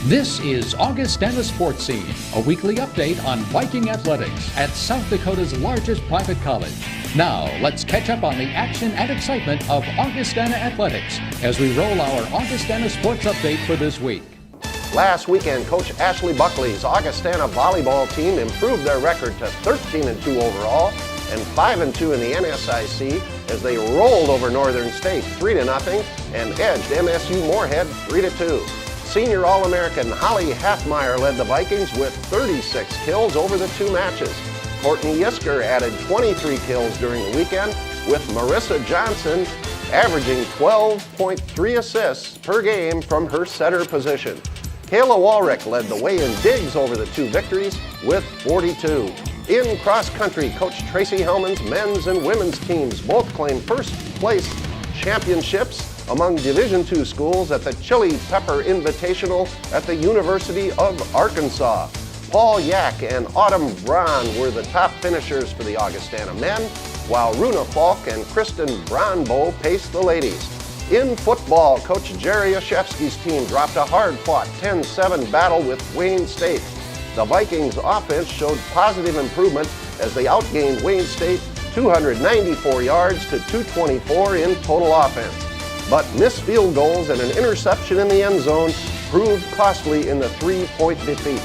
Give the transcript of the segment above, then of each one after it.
This is Augustana Sportscene, a weekly update on Viking Athletics at South Dakota's largest private college. Now, let's catch up on the action and excitement of Augustana Athletics as we roll our Augustana Sports Update for this week. Last weekend, Coach Ashley Buckley's Augustana volleyball team improved their record to 13-2 overall and 5-2 in the NSIC as they rolled over Northern State 3-0 and edged MSU Moorhead 3-2. Senior All-American Holly Halfmeyer led the Vikings with 36 kills over the two matches. Courtney Yisker added 23 kills during the weekend, with Marissa Johnson averaging 12.3 assists per game from her setter position. Kayla Walrick led the way in digs over the two victories with 42. In cross country, Coach Tracy Hellman's men's and women's teams both claimed first place championships among Division II schools at the Chili Pepper Invitational at the University of Arkansas. Paul Yack and Autumn Braun were the top finishers for the Augustana men, while Runa Falk and Kristen Bronbo paced the ladies. In football, Coach Jerry Oshevsky's team dropped a hard-fought 10-7 battle with Wayne State. The Vikings offense showed positive improvement as they outgained Wayne State 294 yards to 224 in total offense. But missed field goals and an interception in the end zone proved costly in the three-point defeat.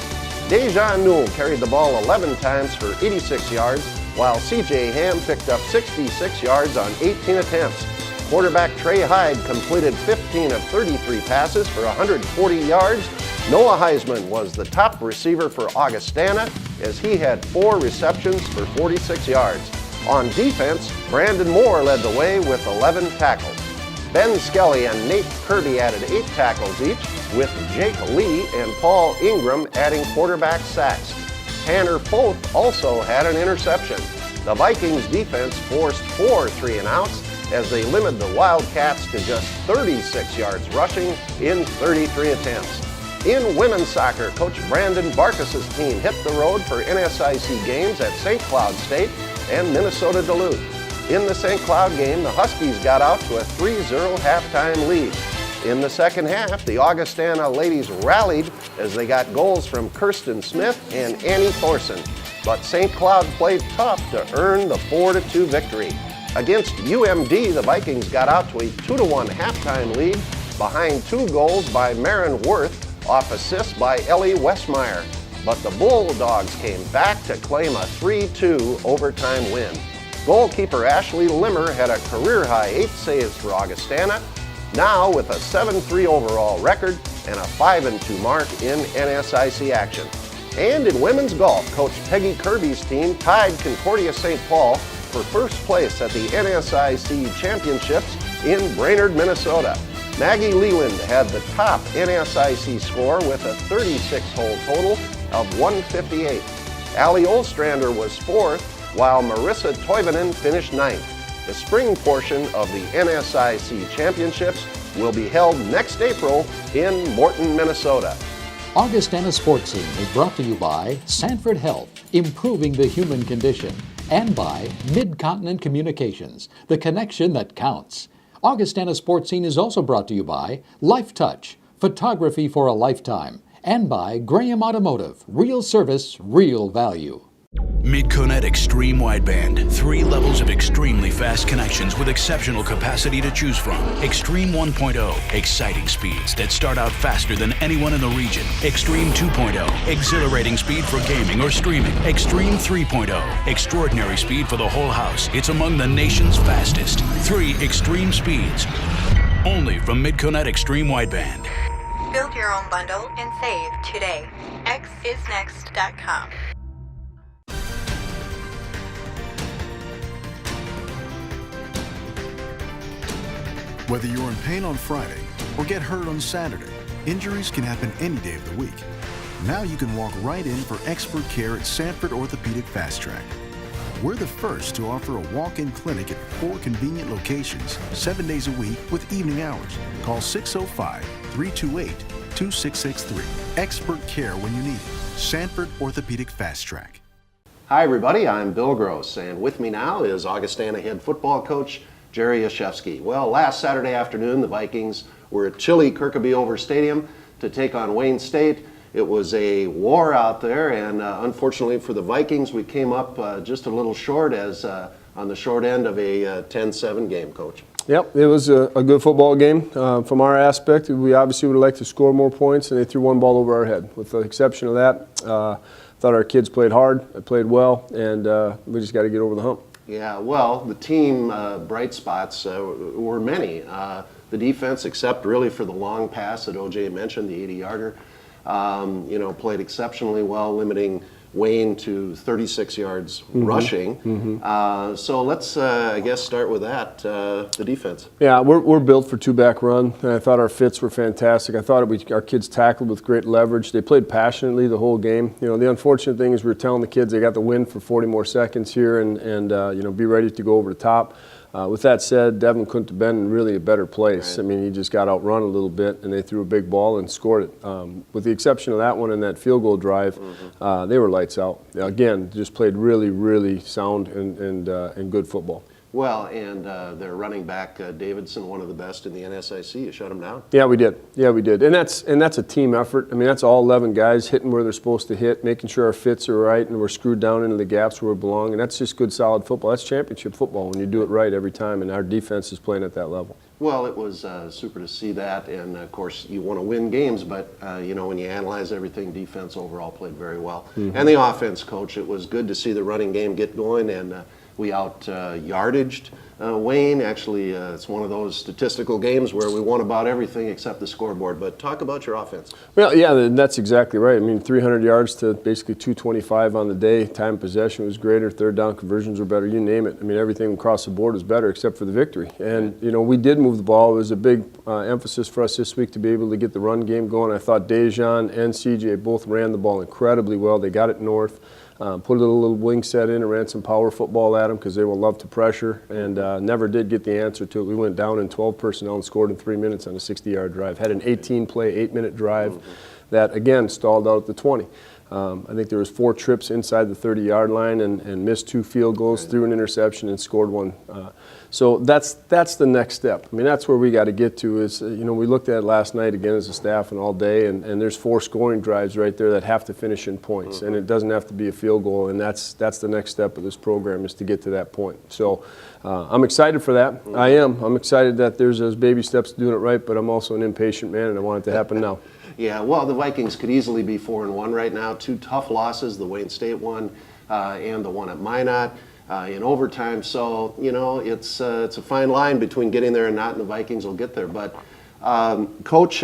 Dejan Newell carried the ball 11 times for 86 yards, while C.J. Ham picked up 66 yards on 18 attempts. Quarterback Trey Hyde completed 15 of 33 passes for 140 yards. Noah Heisman was the top receiver for Augustana as he had 4 receptions for 46 yards. On defense, Brandon Moore led the way with 11 tackles. Ben Skelly and Nate Kirby added 8 tackles each, with Jake Lee and Paul Ingram adding quarterback sacks. Tanner Foth also had an interception. The Vikings defense forced 4 3-and-outs as they limited the Wildcats to just 36 yards rushing in 33 attempts. In women's soccer, Coach Brandon Barkas's team hit the road for NSIC games at St. Cloud State and Minnesota Duluth. In the St. Cloud game, the Huskies got out to a 3-0 halftime lead. In the second half, the Augustana ladies rallied as they got goals from Kirsten Smith and Annie Thorson. But St. Cloud played tough to earn the 4-2 victory. Against UMD, the Vikings got out to a 2-1 halftime lead behind 2 goals by Marin Worth off assists by Ellie Westmeyer. But the Bulldogs came back to claim a 3-2 overtime win. Goalkeeper Ashley Limmer had a career-high 8 saves for Augustana, now with a 7-3 overall record and a 5-2 mark in NSIC action. And in women's golf, Coach Peggy Kirby's team tied Concordia St. Paul for first place at the NSIC Championships in Brainerd, Minnesota. Maggie Leland had the top NSIC score with a 36-hole total of 158. Allie Olstrander was 4th, while Marissa Toivonen finished 9th. The spring portion of the NSIC Championships will be held next April in Morton, Minnesota. Augustana Sportscene is brought to you by Sanford Health, improving the human condition, and by Mid-Continent Communications, the connection that counts. Augustana Sportscene is also brought to you by Life Touch, photography for a lifetime, and by Graham Automotive, real service, real value. Midconet Extreme Wideband. 3 levels of extremely fast connections with exceptional capacity to choose from. Extreme 1.0. Exciting speeds that start out faster than anyone in the region. Extreme 2.0. Exhilarating speed for gaming or streaming. Extreme 3.0. Extraordinary speed for the whole house. It's among the nation's fastest. 3 extreme speeds. Only from Midconet Extreme Wideband. Build your own bundle and save today. xisnext.com. Whether you're in pain on Friday or get hurt on Saturday, injuries can happen any day of the week. Now you can walk right in for expert care at Sanford Orthopedic Fast Track. We're the first to offer a walk-in clinic at 4 convenient locations, 7 days a week with evening hours. Call 605-328-2663. Expert care when you need it. Sanford Orthopedic Fast Track. Hi everybody, I'm Bill Gross, and with me now is Augustana head football coach Jerry Oshevsky. Well, last Saturday afternoon, the Vikings were at chilly Kirkaby Over Stadium to take on Wayne State. It was a war out there, and unfortunately for the Vikings, we came up just a little short as on the short end of a 10-7 game, Coach. Yep, it was a good football game. From our aspect, we obviously would like to score more points, and they threw one ball over our head. With the exception of that, I thought our kids played hard, they played well, and we just got to get over the hump. Yeah, well, the team bright spots were many. The defense, except really for the long pass that OJ mentioned, the 80-yarder, played exceptionally well, limiting Wayne to 36 yards rushing. So let's, I guess, start with that, the defense. Yeah, we're built for two-back run, and I thought our fits were fantastic. I thought our kids tackled with great leverage. They played passionately the whole game. The unfortunate thing is we were telling the kids they got the win for 40 more seconds here and be ready to go over the top. With that said, Devin couldn't have been in really a better place. Right. I mean, he just got outrun a little bit, and they threw a big ball and scored it. With the exception of that one and that field goal drive, they were lights out. Again, just played really, really sound and good football. Well, and their running back, Davidson, one of the best in the NSIC. You shut him down? Yeah, we did. And that's a team effort. I mean, that's all 11 guys hitting where they're supposed to hit, making sure our fits are right and we're screwed down into the gaps where we belong. And that's just good, solid football. That's championship football when you do it right every time, and our defense is playing at that level. Well, it was super to see that, and of course you want to win games, but when you analyze everything, defense overall played very well. And the offense, Coach, it was good to see the running game get going, and we out-yardaged Wayne. Actually, it's one of those statistical games where we won about everything except the scoreboard. But talk about your offense. Well, yeah, that's exactly right. I mean, 300 yards to basically 225 on the day. Time possession was greater. Third down conversions were better. You name it. I mean, everything across the board was better except for the victory. And, we did move the ball. It was a big emphasis for us this week to be able to get the run game going. I thought Dejan and CJ both ran the ball incredibly well. They got it north. Put a little wing set in and ran some power football at them because they will love to pressure, and never did get the answer to it. We went down in 12 personnel and scored in 3 minutes on a 60-yard drive. Had an 18-play, 8-minute drive that, again, stalled out at the 20. I think there was 4 trips inside the 30-yard line and missed 2 field goals, threw an interception, and scored one. So that's the next step. I mean, that's where we got to get to is, we looked at it last night again as a staff and all day, and there's 4 scoring drives right there that have to finish in points, and it doesn't have to be a field goal, and that's the next step of this program is to get to that point. So I'm excited for that. I am. I'm excited that there's those baby steps to doing it right, but I'm also an impatient man, and I want it to happen now. Yeah, well, the Vikings could easily be 4-1 right now. 2 tough losses, the Wayne State one and the one at Minot in overtime. So, it's a fine line between getting there and not, and the Vikings will get there. But, Coach,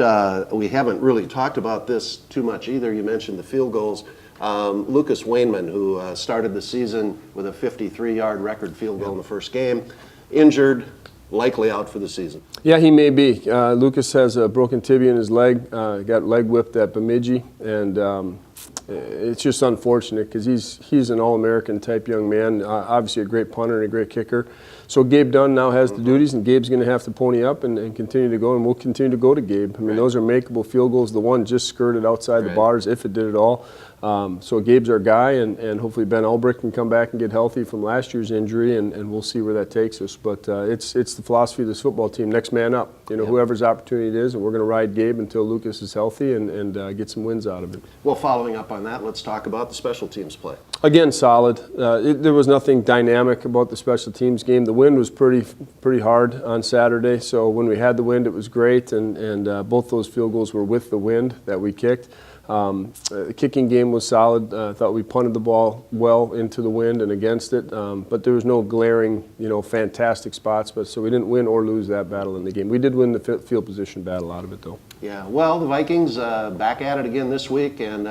we haven't really talked about this too much either. You mentioned the field goals. Lucas Wainman, who started the season with a 53-yard record field goal in the first game, injured, likely out for the season. Yeah, he may be. Lucas has a broken tibia in his leg, got leg whipped at Bemidji, and it's just unfortunate because he's an All-American type young man, obviously a great punter and a great kicker. So Gabe Dunn now has the duties, and Gabe's going to have to pony up and continue to go, and we'll continue to go to Gabe. I mean, those are makeable field goals. The one just skirted outside the bars, if it did at all. So Gabe's our guy, and hopefully Ben Ulbrich can come back and get healthy from last year's injury, and we'll see where that takes us. But it's the philosophy of this football team, next man up. Whoever's opportunity it is, and we're going to ride Gabe until Lucas is healthy and get some wins out of it. Well, following up on that, let's talk about the special teams play. Again, solid. There was nothing dynamic about the special teams game. The wind was pretty hard on Saturday, so when we had the wind, it was great, and both those field goals were with the wind that we kicked. The kicking game was solid. I thought we punted the ball well into the wind and against it, but there was no glaring, fantastic spots. So we didn't win or lose that battle in the game. We did win the field position battle out of it, though. Yeah, well, the Vikings back at it again this week, and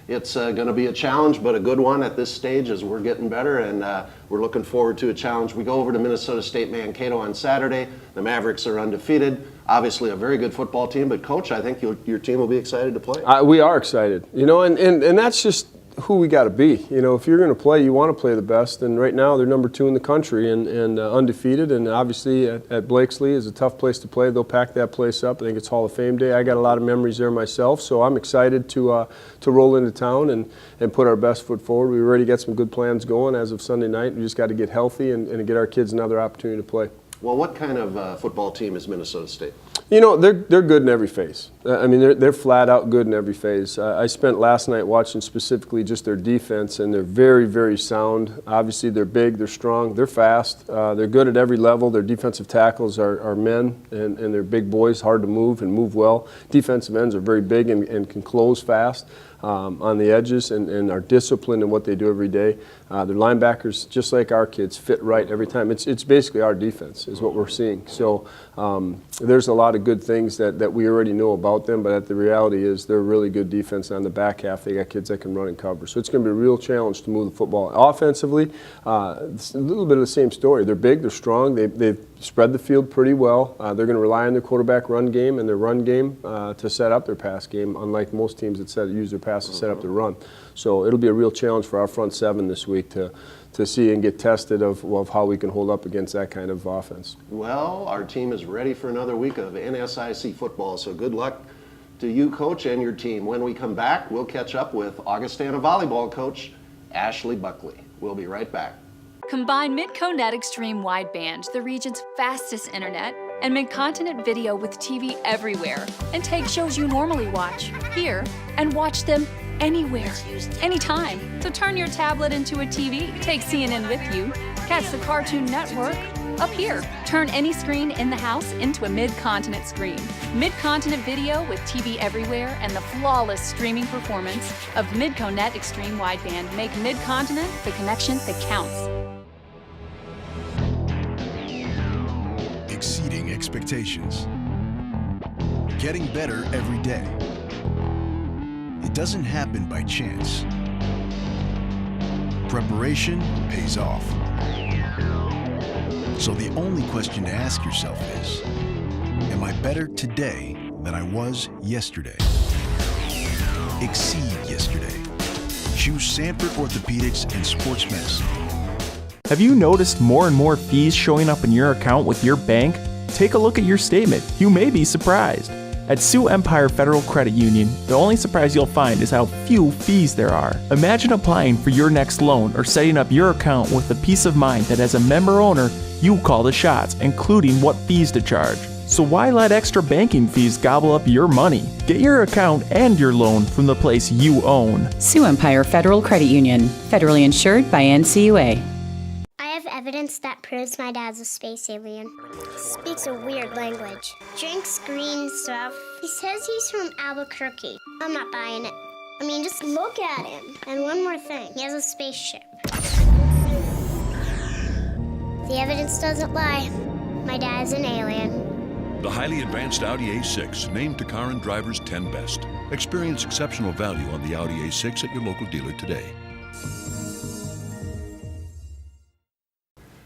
it's going to be a challenge, but a good one at this stage as we're getting better, and we're looking forward to a challenge. We go over to Minnesota State Mankato on Saturday. The Mavericks are undefeated. Obviously a very good football team, but Coach, I think your team will be excited to play. We are excited, and that's just who we got to be. If you're going to play, you want to play the best, and right now they're number 2 in the country and undefeated, and obviously at Blakesley is a tough place to play. They'll pack that place up. I think it's Hall of Fame day. I got a lot of memories there myself, so I'm excited to roll into town and put our best foot forward. We already got some good plans going as of Sunday night. We just got to get healthy and get our kids another opportunity to play. Well, what kind of football team is Minnesota State? You know, they're good in every phase. I mean, they're flat out good in every phase. I spent last night watching specifically just their defense, and they're very, very sound. Obviously, they're big, they're strong, they're fast. They're good at every level. Their defensive tackles are men, and they're big boys, hard to move and move well. Defensive ends are very big and can close fast on the edges and are disciplined in what they do every day. Their linebackers, just like our kids, fit right every time. It's basically our defense is what we're seeing. So there's a lot of good things that we already know about them, but the reality is they're a really good defense on the back half. They got kids that can run and cover. So it's going to be a real challenge to move the football. Offensively, it's a little bit of the same story. They're big, they're strong, they've spread the field pretty well. They're going to rely on their quarterback run game and their run game to set up their pass game, unlike most teams that use their pass to set up their run. So it'll be a real challenge for our front seven this week to see and get tested of how we can hold up against that kind of offense. Well, our team is ready for another week of NSIC football, so good luck to you, Coach, and your team. When we come back, we'll catch up with Augustana volleyball coach Ashley Buckley. We'll be right back. Combine Midco Extreme Wideband, the region's fastest internet, and mid-continent video with TV everywhere, and take shows you normally watch here and watch them anywhere, anytime. So turn your tablet into a TV, take CNN with you, catch the Cartoon Network up here. Turn any screen in the house into a mid-continent screen. Mid-continent video with TV everywhere and the flawless streaming performance of Midco Extreme Wideband make mid-continent the connection that counts. Exceeding expectations. Getting better every day. It doesn't happen by chance. Preparation pays off. So the only question to ask yourself is, am I better today than I was yesterday? Exceed yesterday. Choose Sanford Orthopedics and Sports Medicine. Have you noticed more and more fees showing up in your account with your bank? Take a look at your statement. You may be surprised. At Sioux Empire Federal Credit Union, the only surprise you'll find is how few fees there are. Imagine applying for your next loan or setting up your account with the peace of mind that as a member owner, you call the shots, including what fees to charge. So why let extra banking fees gobble up your money? Get your account and your loan from the place you own. Sioux Empire Federal Credit Union, federally insured by NCUA. Evidence that proves my dad's a space alien. Speaks a weird language. Drinks green stuff. He says he's from Albuquerque. I'm not buying it. I mean, just look at him. And one more thing. He has a spaceship. The evidence doesn't lie. My dad's an alien. The highly advanced Audi A6, named to Car and Driver's 10 Best. Experience exceptional value on the Audi A6 at your local dealer today.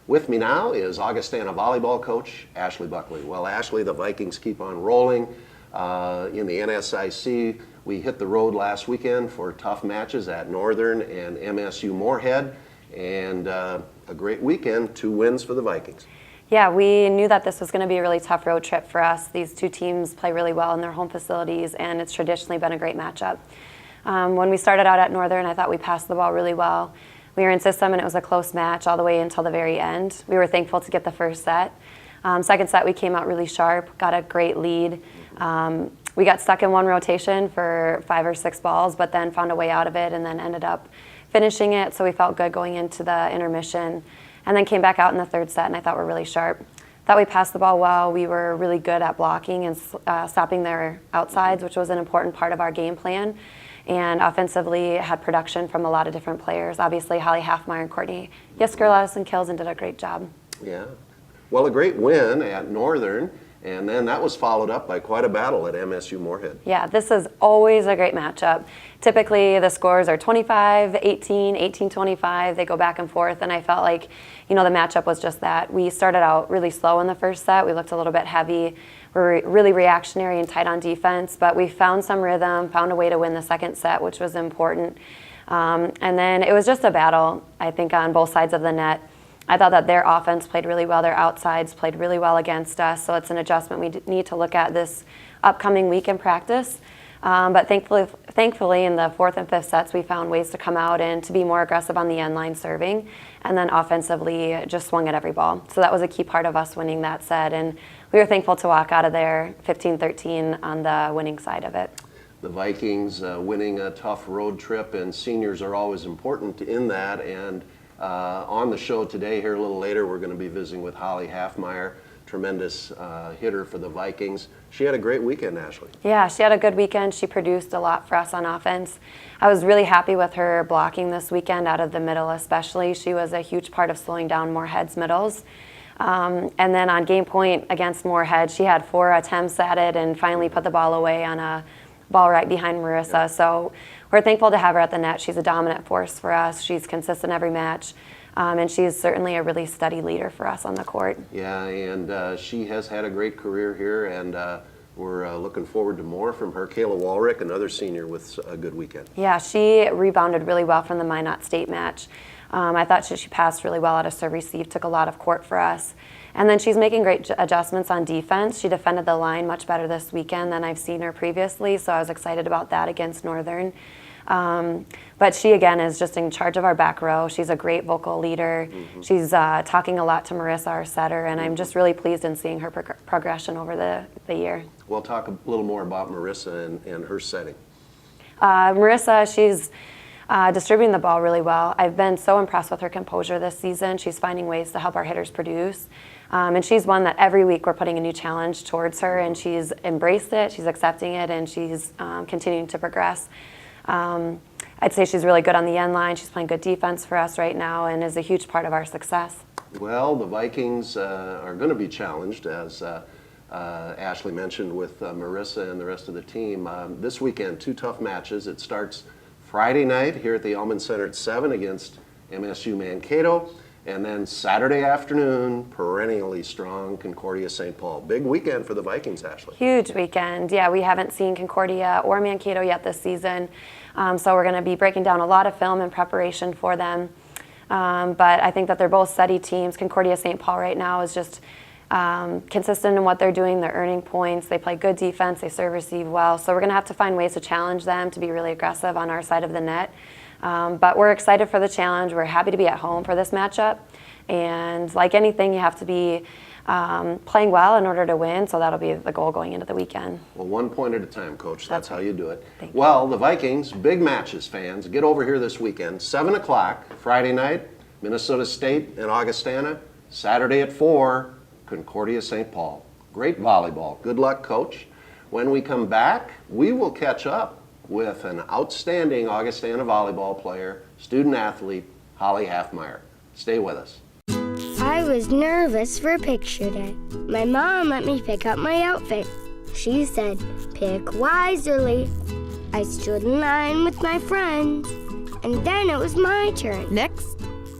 With me now is Augustana volleyball coach Ashley Buckley. Well, Ashley, the Vikings keep on rolling in the NSIC. We hit the road last weekend for tough matches at Northern and MSU Moorhead, and a great weekend, 2 wins for the Vikings. Yeah, we knew that this was going to be a really tough road trip for us. These two teams play really well in their home facilities, and it's traditionally been a great matchup. When we started out at Northern, I thought we passed the ball really well. We were in system, and it was a close match all the way until the very end. We were thankful to get the first set. Second set, we came out really sharp, got a great lead. We got stuck in one rotation for 5 or 6 balls, but then found a way out of it and then ended up finishing it, so we felt good going into the intermission. And then came back out in the third set, and I thought we're really sharp. Thought we passed the ball well. We were really good at blocking and stopping their outsides, which was an important part of our game plan. And offensively had production from a lot of different players. Obviously, Holly Halfmeyer and Courtney Yisker led us in kills and did a great job. Yeah. Well, a great win at Northern, and then that was followed up by quite a battle at MSU Moorhead. Yeah, this is always a great matchup. Typically, the scores are 25-18, 18-25. They go back and forth, and I felt like, the matchup was just that. We started out really slow in the first set. We looked a little bit heavy. We were really reactionary and tight on defense, but we found some rhythm, found a way to win the second set, which was important. And then it was just a battle, I think, on both sides of the net. I thought that their offense played really well. Their outsides played really well against us, so it's an adjustment we need to look at this upcoming week in practice. But thankfully, in the fourth and fifth sets, we found ways to come out and to be more aggressive on the end line serving, and then offensively just swung at every ball. So that was a key part of us winning that set, and we were thankful to walk out of there 15-13 on the winning side of it. The Vikings winning a tough road trip, and seniors are always important in that. And on the show today, here a little later, we're going to be visiting with Holly Halfmeyer, tremendous hitter for the Vikings. She had a great weekend, Ashley. Yeah, she had a good weekend. She produced a lot for us on offense. I was really happy with her blocking this weekend out of the middle especially. She was a huge part of slowing down Moorhead's middles. And then on game point against Moorhead, she had 4 attempts at it and finally put the ball away on a ball right behind Marissa. Yeah. So we're thankful to have her at the net. She's a dominant force for us. She's consistent every match. And she's certainly a really steady leader for us on the court. Yeah, and she has had a great career here, and we're looking forward to more from her. Kayla Walrick, another senior with a good weekend. Yeah, she rebounded really well from the Minot State match. I thought she passed really well out of serve receive, took a lot of court for us. And then she's making great adjustments on defense. She defended the line much better this weekend than I've seen her previously, so I was excited about that against Northern. But she, again, is just in charge of our back row. She's a great vocal leader. Mm-hmm. She's talking a lot to Marissa, our setter, and I'm just really pleased in seeing her progression over the year. We'll talk a little more about Marissa and her setting. Marissa, she's distributing the ball really well. I've been so impressed with her composure this season. She's finding ways to help our hitters produce. And she's one that every week we're putting a new challenge towards her, and she's embraced it, she's accepting it, and she's continuing to progress. I'd say she's really good on the end line. She's playing good defense for us right now and is a huge part of our success. Well, the Vikings are going to be challenged, as Ashley mentioned, with Marissa and the rest of the team. This weekend, 2 tough matches. It starts Friday night here at the Elman Center at 7 against MSU Mankato. And then Saturday afternoon, perennially strong, Concordia St. Paul. Big weekend for the Vikings, Ashley. Huge weekend. Yeah, we haven't seen Concordia or Mankato yet this season. So we're going to be breaking down a lot of film in preparation for them. But I think that they're both steady teams. Concordia St. Paul right now is just consistent in what they're doing. They're earning points. They play good defense. They serve receive well. So we're going to have to find ways to challenge them to be really aggressive on our side of the net. But we're excited for the challenge. We're happy to be at home for this matchup. And like anything, you have to be playing well in order to win, so that'll be the goal going into the weekend. Well, 1 point at a time, Coach. That's how you do it. Well, the Vikings, big matches, fans. Get over here this weekend. 7 o'clock, Friday night, Minnesota State and Augustana. Saturday at 4, Concordia St. Paul. Great volleyball. Good luck, Coach. When we come back, we will catch up with an outstanding Augustana volleyball player, student athlete, Holly Halfmeyer. Stay with us. I was nervous for picture day. My mom let me pick out my outfit. She said, pick wisely. I stood in line with my friends, and then it was my turn. Next.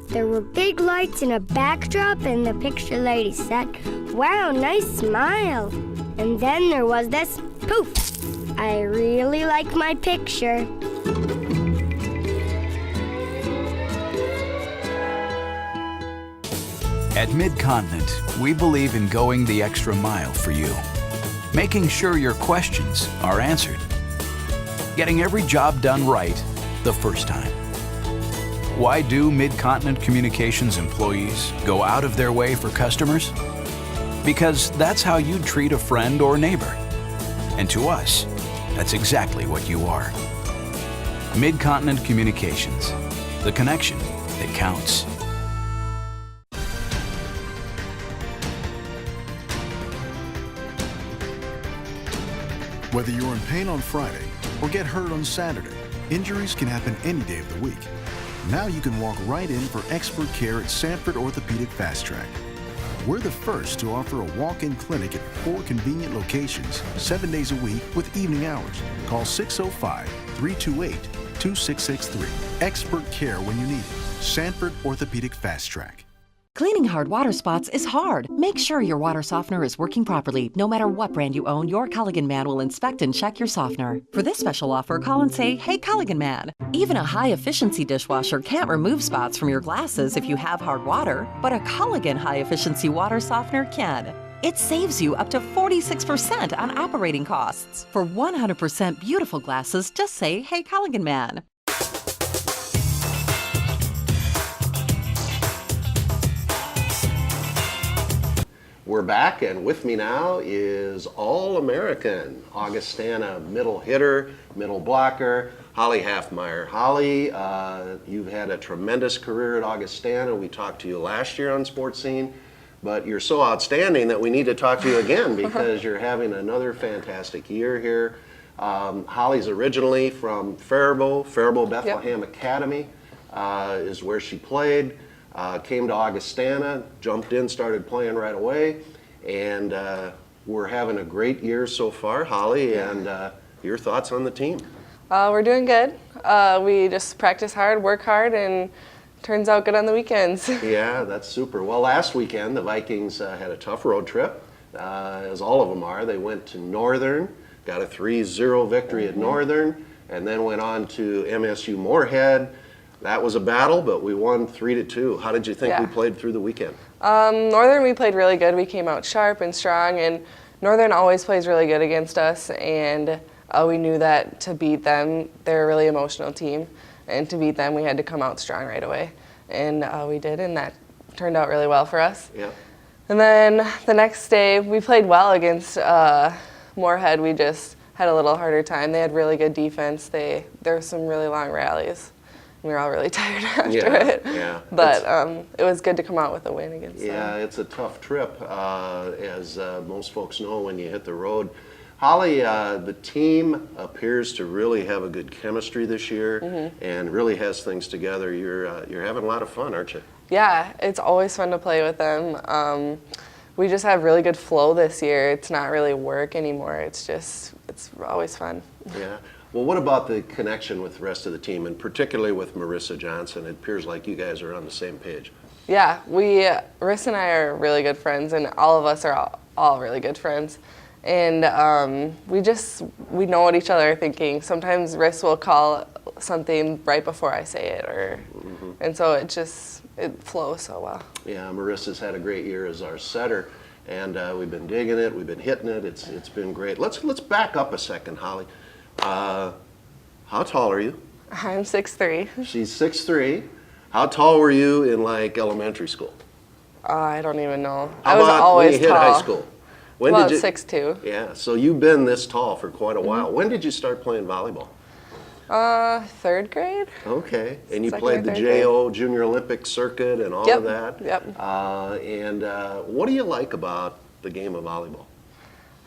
There were big lights and a backdrop, and the picture lady said, wow, nice smile. And then there was this poof. I really like my picture. At Mid-Continent, we believe in going the extra mile for you. Making sure your questions are answered. Getting every job done right the first time. Why do Mid-Continent Communications employees go out of their way for customers? Because that's how you'd treat a friend or neighbor. And to us, that's exactly what you are. Mid-Continent Communications, the connection that counts. Whether you're in pain on Friday or get hurt on Saturday, injuries can happen any day of the week. Now you can walk right in for expert care at Sanford Orthopedic Fast Track. We're the first to offer a walk-in clinic at 4 convenient locations, 7 days a week with evening hours. Call 605-328-2663. Expert care when you need it. Sanford Orthopedic Fast Track. Cleaning hard water spots is hard. Make sure your water softener is working properly. No matter what brand you own, your Culligan man will inspect and check your softener. For this special offer, call and say, hey, Culligan man. Even a high-efficiency dishwasher can't remove spots from your glasses if you have hard water, but a Culligan high-efficiency water softener can. It saves you up to 46% on operating costs. For 100% beautiful glasses, just say, "Hey, Culligan Man." We're back, and with me now is All-American Augustana middle hitter, middle blocker, Holly Halfmeyer. Holly, you've had a tremendous career at Augustana. We talked to you last year on Sportscene, but you're so outstanding that we need to talk to you again because you're having another fantastic year here. Holly's originally from Faribault Bethlehem Academy is where she played. Came to Augustana, jumped in, started playing right away, and we're having a great year so far. Holly, and your thoughts on the team? We're doing good. We just practice hard, work hard, and turns out good on the weekends. Yeah, that's super. Well, last weekend the Vikings had a tough road trip, as all of them are. They went to Northern, got a 3-0 victory at Northern, and then went on to MSU Moorhead. That was a battle, but we won 3-2. How did you think we played through the weekend? Northern, we played really good. We came out sharp and strong, and Northern always plays really good against us, and we knew that to beat them, they're a really emotional team, and to beat them, we had to come out strong right away, and we did, and that turned out really well for us. Yeah. And then the next day, we played well against Moorhead. We just had a little harder time. They had really good defense. There were some really long rallies. We were all really tired after it. Yeah. But it was good to come out with a win against them. Yeah, it's a tough trip, as most folks know when you hit the road. Holly, the team appears to really have a good chemistry this year and really has things together. You're having a lot of fun, aren't you? Yeah, it's always fun to play with them. We just have really good flow this year. It's not really work anymore. It's always fun. Yeah. Well, what about the connection with the rest of the team, and particularly with Marissa Johnson? It appears like you guys are on the same page. Yeah, Riss and I are really good friends, and all of us are all really good friends. And we know what each other are thinking. Sometimes Riss will call something right before I say it, and so it flows so well. Yeah, Marissa's had a great year as our setter, and we've been digging it, we've been hitting it. It's been great. Let's back up a second, Holly. How tall are you? I'm 6'3". She's 6'3". How tall were you in elementary school? I don't even know. How I was about always when you hit tall. high school? About 6'2". Yeah, so you've been this tall for quite a while. When did you start playing volleyball? 3rd grade. Okay, and you Second played or the third JO Junior Olympic circuit and all of that? Yep. And what do you like about the game of volleyball?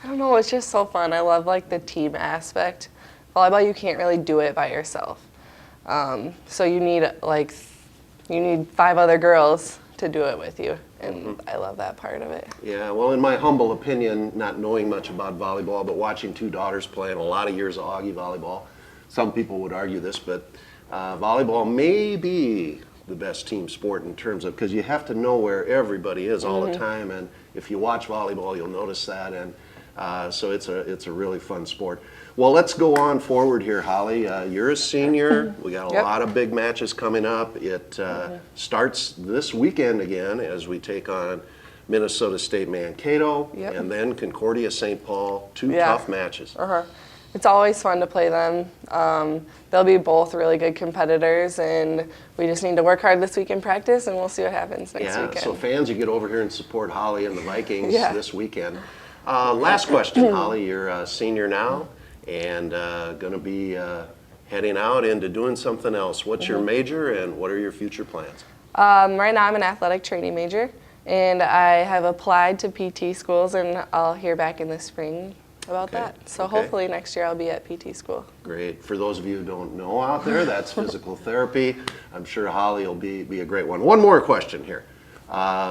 I don't know, it's just so fun. I love the team aspect. Volleyball, you can't really do it by yourself. So you need 5 other girls to do it with you, and I love that part of it. Yeah, well, in my humble opinion, not knowing much about volleyball, but watching 2 daughters play and a lot of years of Augie volleyball, some people would argue this, but volleyball may be the best team sport in terms of, because you have to know where everybody is all the time, and if you watch volleyball, you'll notice that, and so it's a really fun sport. Well, let's go on forward here, Holly. You're a senior. We got a lot of big matches coming up. It starts this weekend again as we take on Minnesota State Mankato, and then Concordia St. Paul. 2 tough matches. It's always fun to play them. They'll be both really good competitors, and we just need to work hard this week in practice, and we'll see what happens next weekend. So fans, you get over here and support Holly and the Vikings this weekend. Last question, Holly. You're a senior now and going to be heading out into doing something else. What's your major, and what are your future plans? Right now I'm an athletic training major, and I have applied to PT schools, and I'll hear back in the spring about that. So hopefully next year I'll be at PT school. Great. For those of you who don't know out there, that's physical therapy. I'm sure Holly will be a great one. One more question here.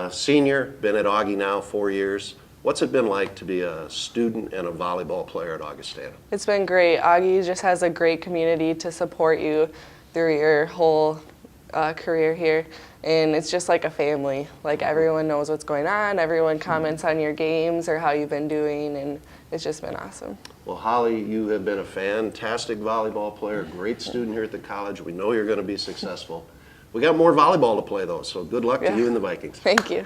Senior, been at Augie now 4 years. What's it been like to be a student and a volleyball player at Augustana? It's been great. Augie just has a great community to support you through your whole career here, and it's just like a family. Everyone knows what's going on, everyone comments on your games or how you've been doing, and it's just been awesome. Well, Holly, you have been a fantastic volleyball player, great student here at the college. We know you're going to be successful. We got more volleyball to play though, so good luck to you and the Vikings. Thank you.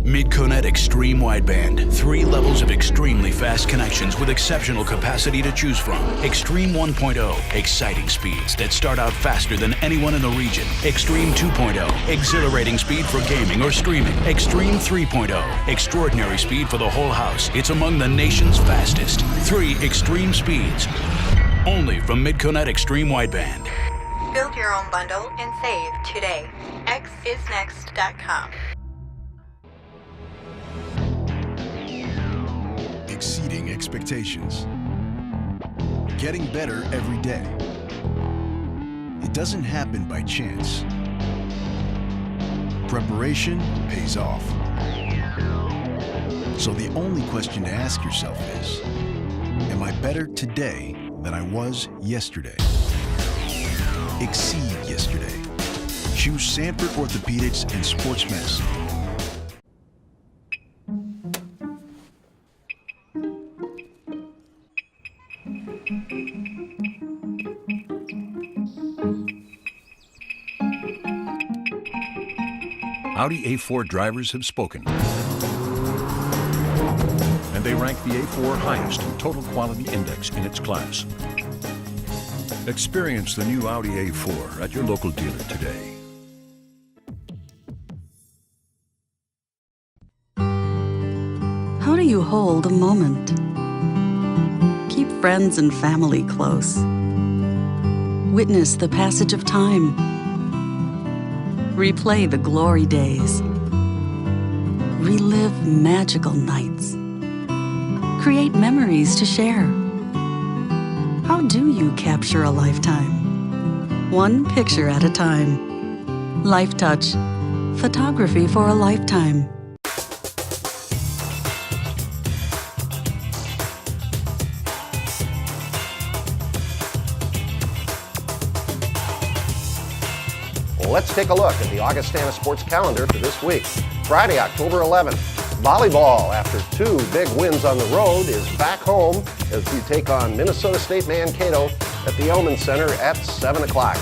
Mid-Connect Extreme Wideband. 3 levels of extremely fast connections with exceptional capacity to choose from. Extreme 1.0, exciting speeds that start out faster than anyone in the region. Extreme 2.0, exhilarating speed for gaming or streaming. Extreme 3.0, extraordinary speed for the whole house. It's among the nation's fastest. 3 extreme speeds. Only from Mid-Connect Extreme Wideband. Build your own bundle and save today. xisnext.com. Exceeding expectations. Getting better every day. It doesn't happen by chance. Preparation pays off. So the only question to ask yourself is, am I better today than I was yesterday? Exceed yesterday. Choose Sanford Orthopedics and Sports Medicine. Audi A4 drivers have spoken. And they rank the A4 highest in total quality index in its class. Experience the new Audi A4 at your local dealer today. How do you hold a moment? Keep friends and family close. Witness the passage of time. Replay the glory days. Relive magical nights. Create memories to share. How do you capture a lifetime? One picture at a time. Life Touch. Photography for a lifetime. Let's take a look at the Augustana sports calendar for this week. Friday, October 11th, volleyball, after 2 big wins on the road, is back home as we take on Minnesota State Mankato at the Elman Center at 7 o'clock.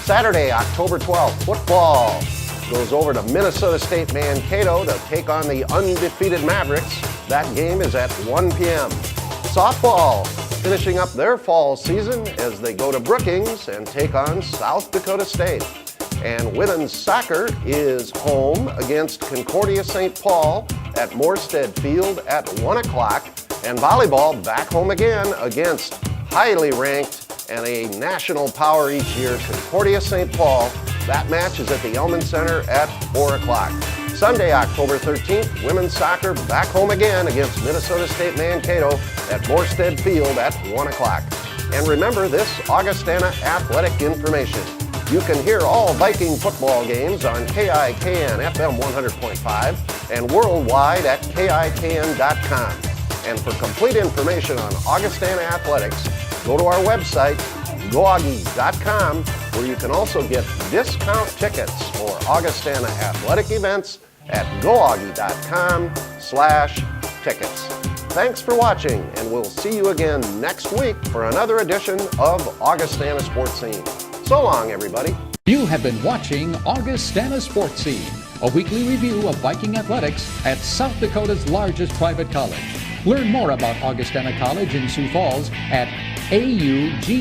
Saturday, October 12th, football goes over to Minnesota State Mankato to take on the undefeated Mavericks. That game is at 1 p.m. Softball finishing up their fall season as they go to Brookings and take on South Dakota State. And women's soccer is home against Concordia St. Paul at Morstead Field at 1 o'clock. And volleyball back home again against highly ranked and a national power each year, Concordia St. Paul. That match is at the Elman Center at 4 o'clock. Sunday, October 13th, women's soccer back home again against Minnesota State Mankato at Morstead Field at 1 o'clock. And remember this Augustana athletic information. You can hear all Viking football games on KIKN FM 100.5 and worldwide at KIKN.com. And for complete information on Augustana athletics, go to our website, goaugie.com, where you can also get discount tickets for Augustana athletic events at goaugie.com/tickets. Thanks for watching, and we'll see you again next week for another edition of Augustana Sports Scene. So long, everybody. You have been watching Augustana Sports Scene, a weekly review of Viking Athletics at South Dakota's largest private college. Learn more about Augustana College in Sioux Falls at augie.edu.